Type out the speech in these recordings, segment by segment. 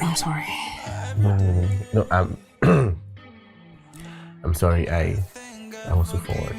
I'm sorry. No, I'm I'm sorry. I was so forward.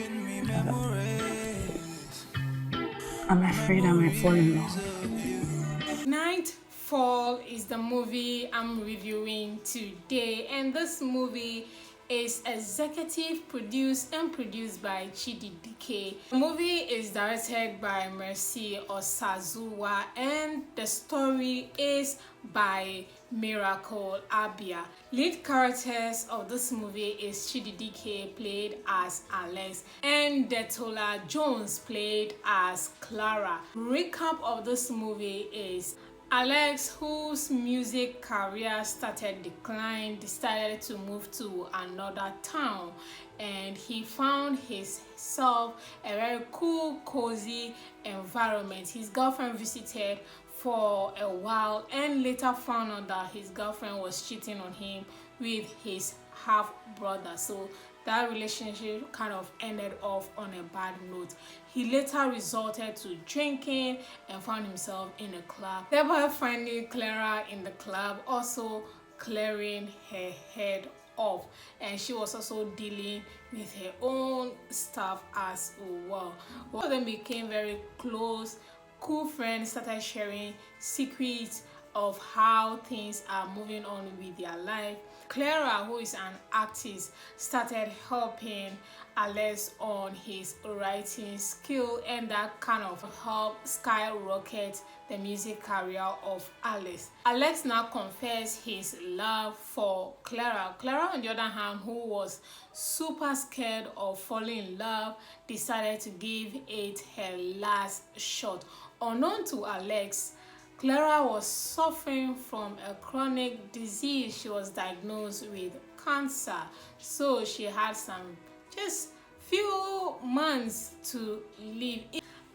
I'm afraid I might fall in love. Nightfall is the movie I'm reviewing today, and this movie is executive produced and produced by Chidi Dike. The movie is directed by Mercy Osazuwa, and the story is by Miracle Abia. Lead characters of this movie is Chidi Dike, played as Alex, and Detola Jones, played as Clara. Recap of this movie is Alex, whose music career started decline, decided to move to another town, and he found himself a very cool, cozy environment. His girlfriend visited for a while and later found out that his girlfriend was cheating on him with his half brother. So that relationship kind of ended off on a bad note. He later resorted to drinking and found himself in a club, thereby finding Clara in the club, also clearing her head off, and she was also dealing with her own stuff as well. Both of them became very close, cool friends, started sharing secrets of how things are moving on with their life. Clara, who is an artist, started helping Alex on his writing skill, and that kind of helped skyrocket the music career of Alex. Alex now confessed his love for Clara. Clara, on the other hand, who was super scared of falling in love, decided to give it her last shot. Unknown to Alex, Clara was suffering from a chronic disease. She was diagnosed with cancer, so she had some just few months to live.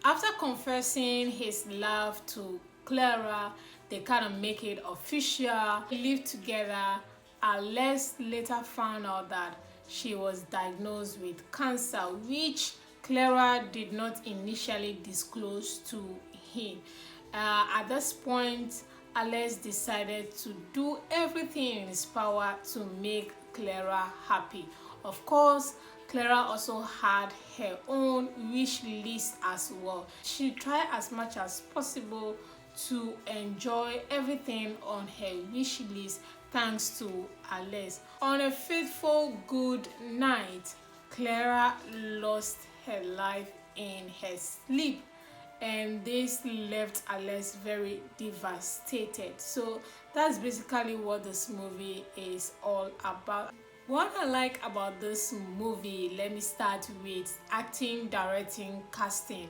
After confessing his love to Clara, they kind of make it official. They lived together. Alex later found out that she was diagnosed with cancer, which Clara did not initially disclose to him. At this point, Alex decided to do everything in his power to make Clara happy. Of course, Clara also had her own wish list as well. She tried as much as possible to enjoy everything on her wish list thanks to Alex. On a fateful good night, Clara lost her life in her sleep, and this left Alex very devastated. So that's basically what this movie is all about. What I like about this movie, let me start with acting, directing, casting.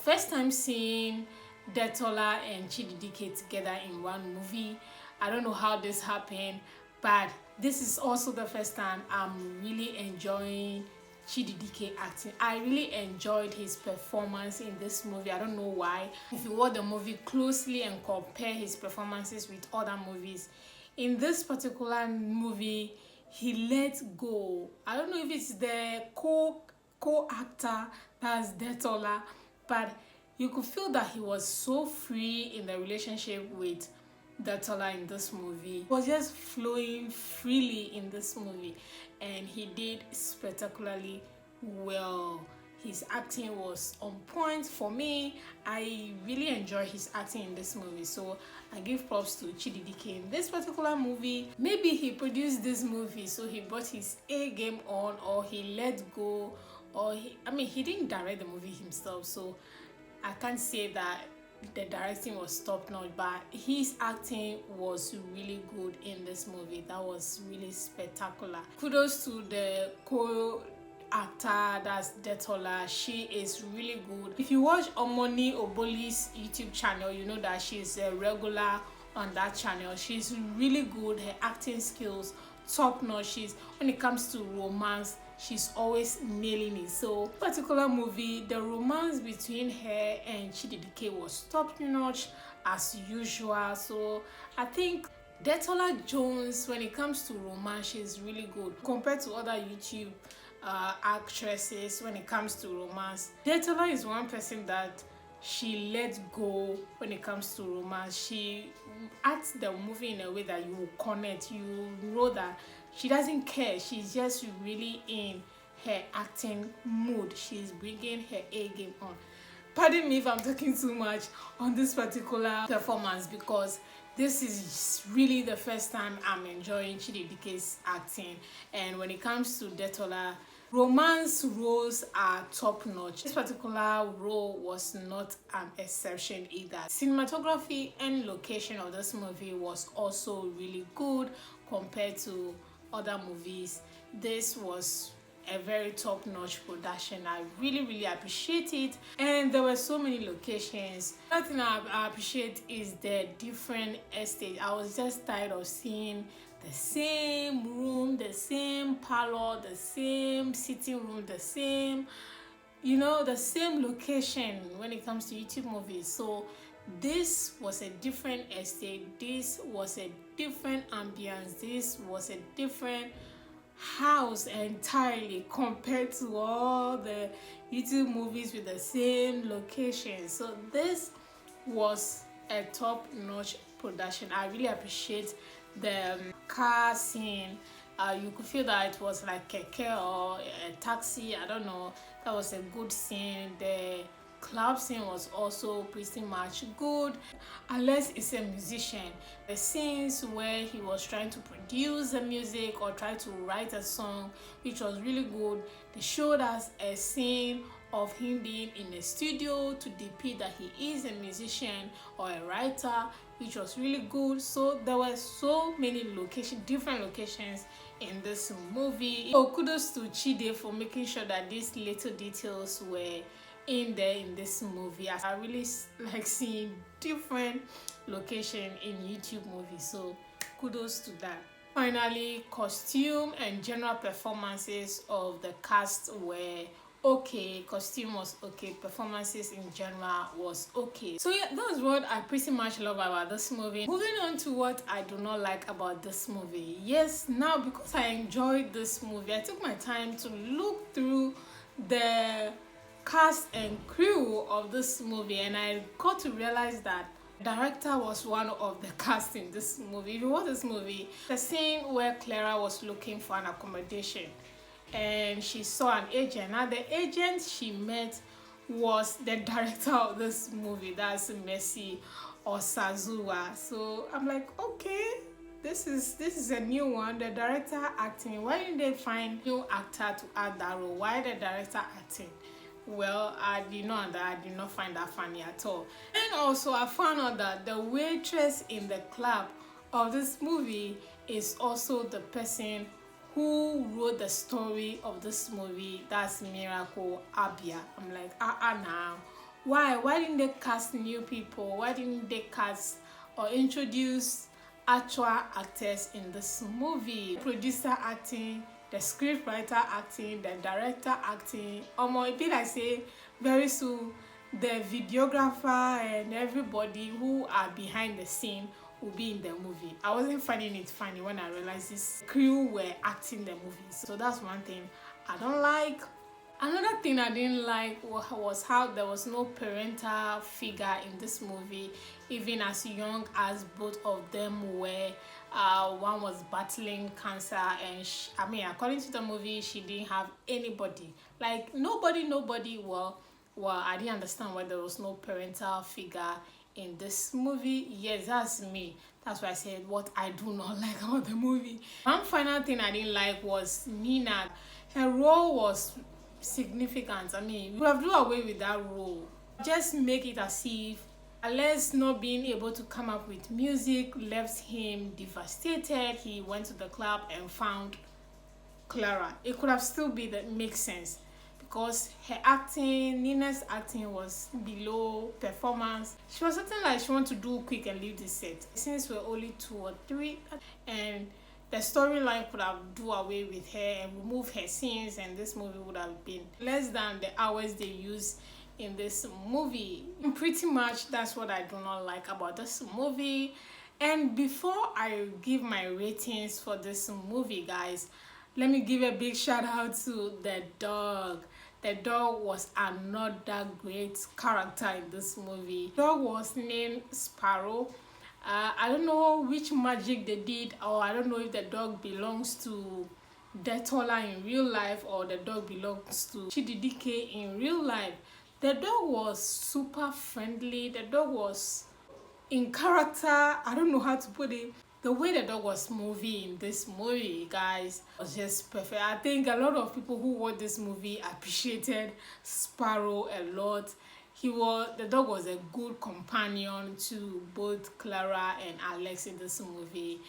First time seeing Detola and Chidi Dike together in one movie. I don't know how this happened, but this is also the first time I'm really enjoying Chidi Dike acting. I really enjoyed his performance in this movie. I don't know why. If you watch the movie closely and compare his performances with other movies, in this particular movie, he let go. I don't know if it's the co-actor, that's Detola, but you could feel that he was so free in the relationship with Detola in this movie. He was just flowing freely in this movie, and he did spectacularly well. His acting was on point for me. I really enjoy his acting in this movie, so I give props to Chidi Dike in this particular movie. Maybe he produced this movie, so he brought his A game on, or he let go, or he didn't direct the movie himself, so I can't say that the directing was top notch, but his acting was really good in this movie. That was really spectacular. Kudos to the actor, that's Detola. She is really good. If you watch Omoni Oboli's YouTube channel, you know that she's a regular on that channel. She's really good. Her acting skills top notch. She's, when it comes to romance, she's always nailing it. So particular movie, the romance between her and Chidi Dike was top notch as usual. So I think Detola Jones, when it comes to romance, she's really good compared to other YouTube actresses. When it comes to romance, Detola is one person that she let go when it comes to romance. She act the movie in a way that you will connect. You know that she doesn't care. She's just really in her acting mood. She's bringing her A game on. Pardon me if I'm talking too much on this particular performance, because this is really the first time I'm enjoying Chidi Dike's acting. And when it comes to Detola, romance roles are top notch. This particular role was not an exception either. Cinematography and location of this movie was also really good compared to other movies. This was a very top-notch production. I really appreciate it, and there were so many locations. Another thing I appreciate is the different estates. I was just tired of seeing the same room, the same parlor, the same sitting room, the same, the same location when it comes to YouTube movies. So this was a different estate, this was a different ambience, this was a different house entirely compared to all the YouTube movies with the same location. So this was a top-notch production. I really appreciate the car scene. You could feel that it was like keke or a taxi, I don't know. That was a good scene. The club scene was also pretty much good, unless it's a musician. The scenes where he was trying to produce the music or try to write a song, which was really good. They showed us a scene of him being in a studio to depict that he is a musician or a writer, which was really good. So there were so many different locations in this movie. So kudos to Chidi for making sure that these little details were in there in this movie. I really like seeing different location in YouTube movies, so kudos to that. Finally, costume and general performances of the cast were okay. Costume was okay, performances in general was okay. So yeah, that's what I pretty much love about this movie. Moving on to what I do not like about this movie. Yes, now because I enjoyed this movie, I took my time to look through the cast and crew of this movie, and I got to realize that the director was one of the cast in this movie. If you watch this movie, the scene where Clara was looking for an accommodation and she saw an agent. Now the agent she met was the director of this movie, that's Messi Osazuwa. So I'm like, okay, this is a new one. The director acting. Why didn't they find new actor to act that role? Why the director acting? Well, I did not find that funny at all. And also I found out that the waitress in the club of this movie is also the person who wrote the story of this movie. That's Miracle Abia. I'm like, now why didn't they cast new people? Why didn't they cast or introduce actual actors in this movie? Producer acting, the scriptwriter acting, the director acting. It be like say very soon the videographer and everybody who are behind the scene will be in the movie. I wasn't finding it funny when I realized this crew were acting the movie. So that's one thing I don't like. Another thing I didn't like was how there was no parental figure in this movie, even as young as both of them were. One was battling cancer, and according to the movie, she didn't have anybody. Like nobody. Well, I didn't understand why there was no parental figure in this movie. Yes, that's me. That's why I said what I do not like about the movie. One final thing I didn't like was Nina. Her role was significant. We have do away with that role. Just make it as if Alex not being able to come up with music left him devastated. He went to the club and found Clara. It could have still been that makes sense, because her acting, Nina's acting was below performance. She was something like she wanted to do quick and leave the set. Since we're only 2 or 3, and the storyline could have do away with her and remove her scenes, and this movie would have been less than the hours they use in this movie. Pretty much that's what I do not like about this movie. And before I give my ratings for this movie, guys, let me give a big shout out to the dog. The dog was another great character in this movie. The dog was named Sparrow. I don't know which magic they did, or I don't know if the dog belongs to Detola in real life or the dog belongs to Chidi Dike in real life. The dog was super friendly. The dog was in character. I don't know how to put it. The way the dog was moving in this movie, guys, was just perfect. I think a lot of people who watched this movie appreciated Sparrow a lot. The dog was a good companion to both Clara and Alex in this movie.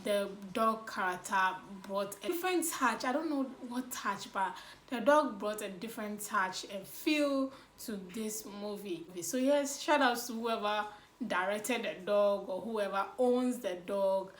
The dog character brought a different touch. I don't know what touch, but the dog brought a different touch and feel to this movie. So yes, shout outs to whoever directed the dog or whoever owns the dog.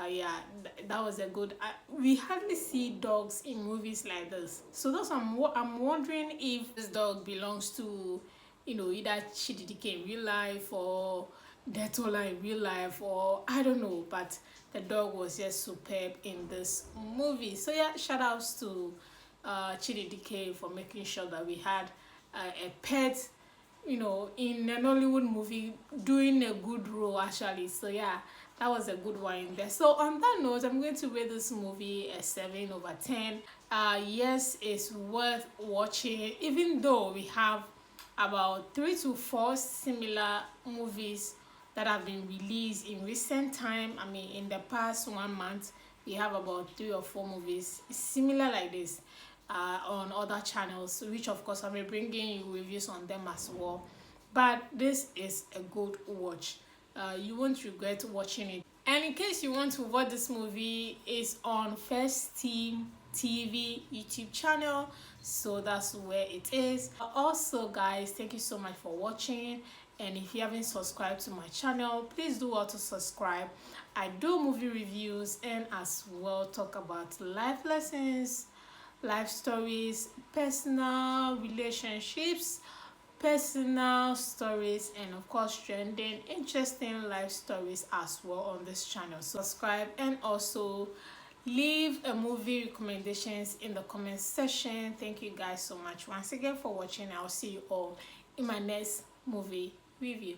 Yeah, that was a good. We hardly see dogs in movies like this. So that's I'm wondering if this dog belongs to, either Chidi in real life or Detola in real life, or I don't know. But the dog was just superb in this movie. So yeah, shout outs to Chidi for making sure that we had a pet, in an Hollywood movie, doing a good role actually. So yeah, that was a good one in there. So on that note, I'm going to rate this movie a 7/10. Yes, it's worth watching, even though we have about 3 to 4 similar movies that have been released in recent time. I mean, in the past 1 month, we have about 3 or 4 movies similar like this on other channels, which of course I'll be bringing you reviews on them as well. But this is a good watch. You won't regret watching it. And in case you want to watch this movie, it's on First Team TV YouTube channel, so that's where it is. Also guys, thank you so much for watching, and if you haven't subscribed to my channel, please do auto subscribe. I do movie reviews and as well talk about life lessons, life stories, personal relationships, personal stories, and of course trending interesting life stories as well on this channel. So subscribe and also leave a movie recommendations in the comment section. Thank you guys so much once again for watching. I'll see you all in my next movie review.